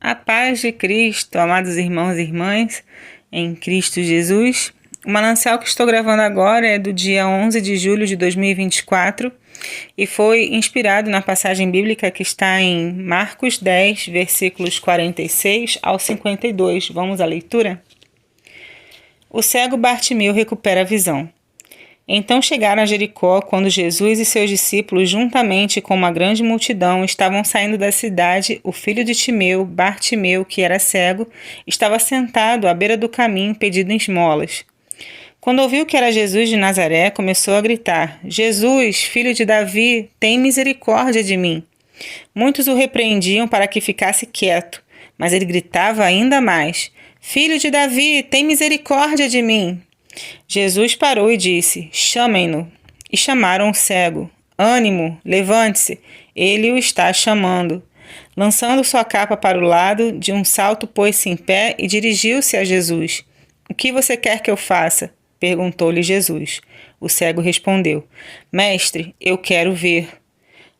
A paz de Cristo, amados irmãos e irmãs, em Cristo Jesus. O manancial que estou gravando agora é do dia 11 de julho de 2024 e foi inspirado na passagem bíblica que está em Marcos 10, versículos 46 ao 52. Vamos à leitura? O cego Bartimeu recupera a visão. Então chegaram a Jericó quando Jesus e seus discípulos, juntamente com uma grande multidão, estavam saindo da cidade. O filho de Timeu, Bartimeu, que era cego, estava sentado à beira do caminho pedindo esmolas. Quando ouviu que era Jesus de Nazaré, começou a gritar: Jesus, filho de Davi, tem misericórdia de mim. Muitos o repreendiam para que ficasse quieto, mas ele gritava ainda mais: Filho de Davi, tem misericórdia de mim. Jesus parou e disse: Chamem-no. E chamaram o cego. Ânimo, levante-se, ele o está chamando. Lançando sua capa para o lado, de um salto pôs-se em pé e dirigiu-se a Jesus. O que você quer que eu faça? Perguntou-lhe Jesus. O cego respondeu: Mestre, eu quero ver.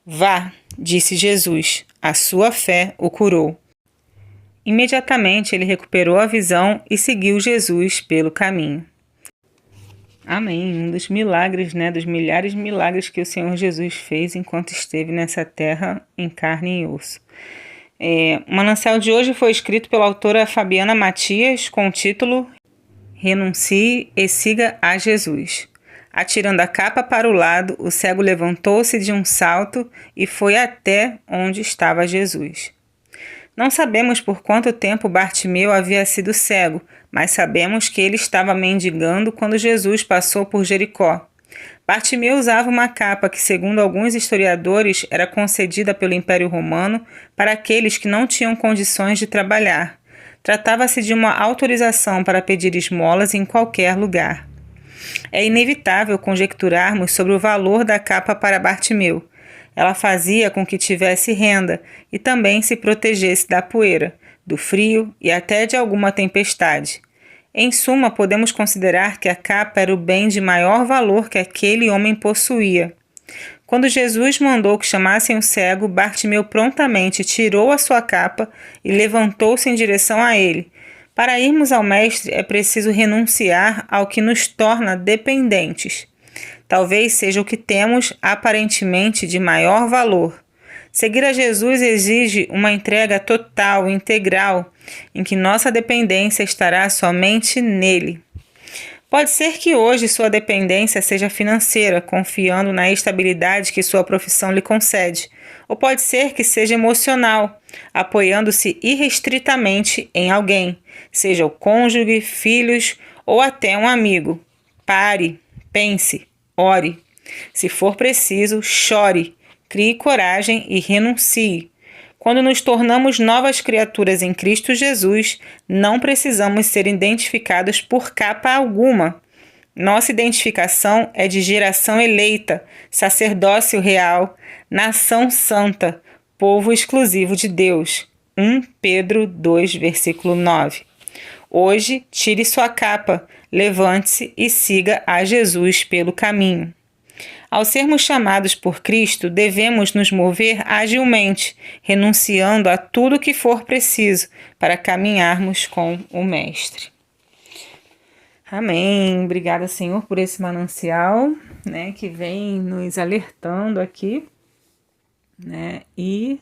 Vá, disse Jesus, a sua fé o curou. Imediatamente ele recuperou a visão e seguiu Jesus pelo caminho. Amém. Um dos milagres, dos milhares de milagres que o Senhor Jesus fez enquanto esteve nessa terra em carne e osso. O manancial de hoje foi escrito pela autora Fabiana Matias com o título Renuncie e siga a Jesus. Atirando a capa para o lado, o cego levantou-se de um salto e foi até onde estava Jesus. Não sabemos por quanto tempo Bartimeu havia sido cego, mas sabemos que ele estava mendigando quando Jesus passou por Jericó. Bartimeu usava uma capa que, segundo alguns historiadores, era concedida pelo Império Romano para aqueles que não tinham condições de trabalhar. Tratava-se de uma autorização para pedir esmolas em qualquer lugar. É inevitável conjecturarmos sobre o valor da capa para Bartimeu. Ela fazia com que tivesse renda e também se protegesse da poeira, do frio e até de alguma tempestade. Em suma, podemos considerar que a capa era o bem de maior valor que aquele homem possuía. Quando Jesus mandou que chamassem o cego, Bartimeu prontamente tirou a sua capa e levantou-se em direção a ele. Para irmos ao Mestre, é preciso renunciar ao que nos torna dependentes. Talvez seja o que temos aparentemente de maior valor. Seguir a Jesus exige uma entrega total, integral, em que nossa dependência estará somente nele. Pode ser que hoje sua dependência seja financeira, confiando na estabilidade que sua profissão lhe concede. Ou pode ser que seja emocional, apoiando-se irrestritamente em alguém, seja o cônjuge, filhos ou até um amigo. Pare, pense, ore. Se for preciso, chore, crie coragem e renuncie. Quando nos tornamos novas criaturas em Cristo Jesus, não precisamos ser identificados por capa alguma. Nossa identificação é de geração eleita, sacerdócio real, nação santa, povo exclusivo de Deus. 1 Pedro 2, versículo 9. Hoje, tire sua capa, levante-se e siga a Jesus pelo caminho. Ao sermos chamados por Cristo, devemos nos mover agilmente, renunciando a tudo que for preciso para caminharmos com o Mestre. Amém. Obrigada, Senhor, por esse manancial, que vem nos alertando aqui, e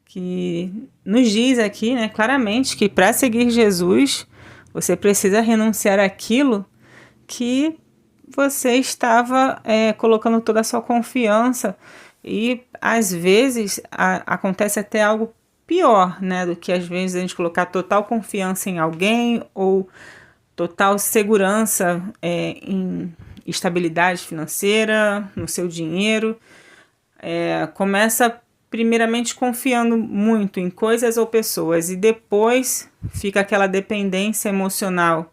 que nos diz aqui, claramente que para seguir Jesus, você precisa renunciar àquilo que você estava colocando toda a sua confiança e às vezes acontece até algo pior, do que às vezes a gente colocar total confiança em alguém ou total segurança em estabilidade financeira, no seu dinheiro. Começa primeiramente confiando muito em coisas ou pessoas e depois fica aquela dependência emocional,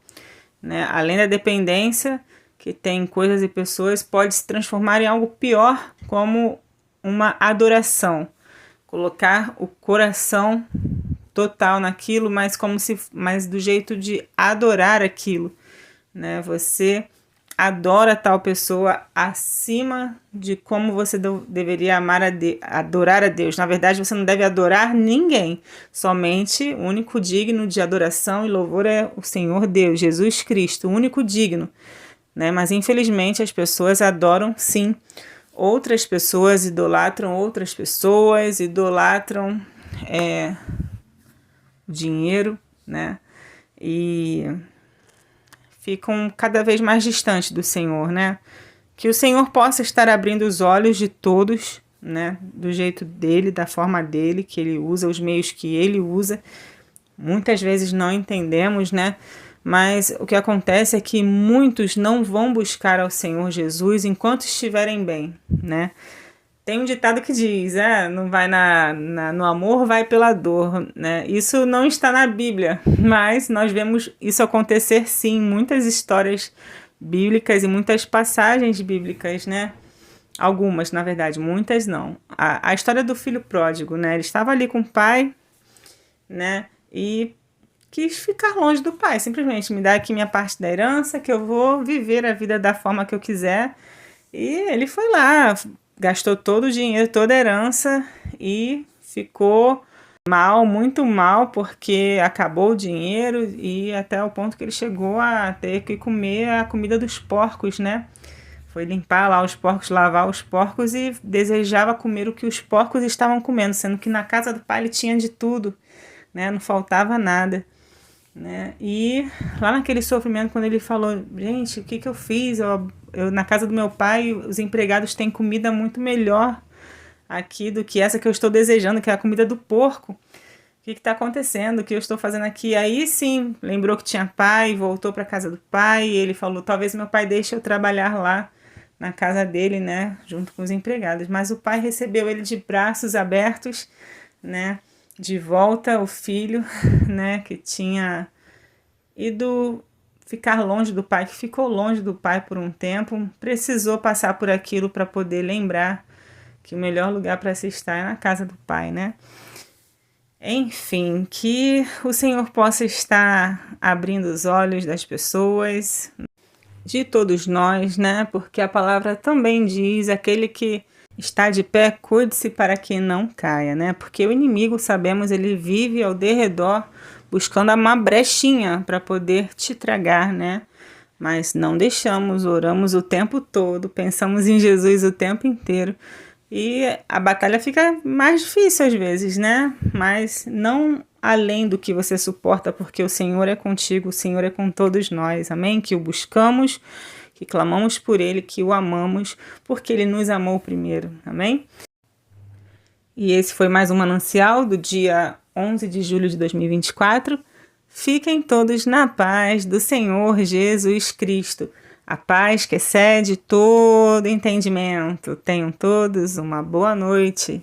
Além da dependência que tem coisas e pessoas, pode se transformar em algo pior, como uma adoração. Colocar o coração total naquilo, mas do jeito de adorar aquilo. Você adora tal pessoa acima de como você deveria adorar a Deus. Na verdade, você não deve adorar ninguém. Somente o único digno de adoração e louvor é o Senhor Deus, Jesus Cristo, o único digno, né? Mas infelizmente as pessoas adoram sim outras pessoas, idolatram outras pessoas, idolatram dinheiro, né? E ficam cada vez mais distantes do Senhor, né? Que o Senhor possa estar abrindo os olhos de todos, né? Do jeito dele, da forma dele, que ele usa, os meios que ele usa. Muitas vezes não entendemos, né? Mas o que acontece é que muitos não vão buscar ao Senhor Jesus enquanto estiverem bem, né? Tem um ditado que diz, não vai no amor, vai pela dor, né? Isso não está na Bíblia, mas nós vemos isso acontecer sim, em muitas histórias bíblicas e muitas passagens bíblicas, né? Algumas, na verdade, muitas não. A história do filho pródigo, né? Ele estava ali com o pai, né? E quis ficar longe do pai, simplesmente me dá aqui minha parte da herança, que eu vou viver a vida da forma que eu quiser. E ele foi lá, gastou todo o dinheiro, toda a herança e ficou mal, muito mal, porque acabou o dinheiro e até o ponto que ele chegou a ter que comer a comida dos porcos, né? Foi limpar lá os porcos, lavar os porcos e desejava comer o que os porcos estavam comendo, sendo que na casa do pai ele tinha de tudo, né? Não faltava nada, né? E lá naquele sofrimento, quando ele falou, gente, o que eu fiz? Eu na casa do meu pai, os empregados têm comida muito melhor aqui do que essa que eu estou desejando, que é a comida do porco. O que está acontecendo? O que eu estou fazendo aqui? Aí sim, lembrou que tinha pai, voltou para a casa do pai, e ele falou, talvez meu pai deixe eu trabalhar lá na casa dele, né, junto com os empregados. Mas o pai recebeu ele de braços abertos, né, de volta o filho, né, que tinha ido ficar longe do pai, que ficou longe do pai por um tempo, precisou passar por aquilo para poder lembrar que o melhor lugar para se estar é na casa do pai, né? Enfim, que o Senhor possa estar abrindo os olhos das pessoas, de todos nós, né? Porque a palavra também diz, aquele que está de pé, cuide-se para que não caia, né? Porque o inimigo, sabemos, ele vive ao derredor buscando uma brechinha para poder te tragar, né? Mas não deixamos, oramos o tempo todo, pensamos em Jesus o tempo inteiro. E a batalha fica mais difícil às vezes, né? Mas não além do que você suporta, porque o Senhor é contigo, o Senhor é com todos nós, amém? Que o buscamos, que clamamos por Ele, que o amamos, porque Ele nos amou primeiro, amém? E esse foi mais um Manancial do dia 11 de julho de 2024. Fiquem todos na paz do Senhor Jesus Cristo. A paz que excede todo entendimento. Tenham todos uma boa noite.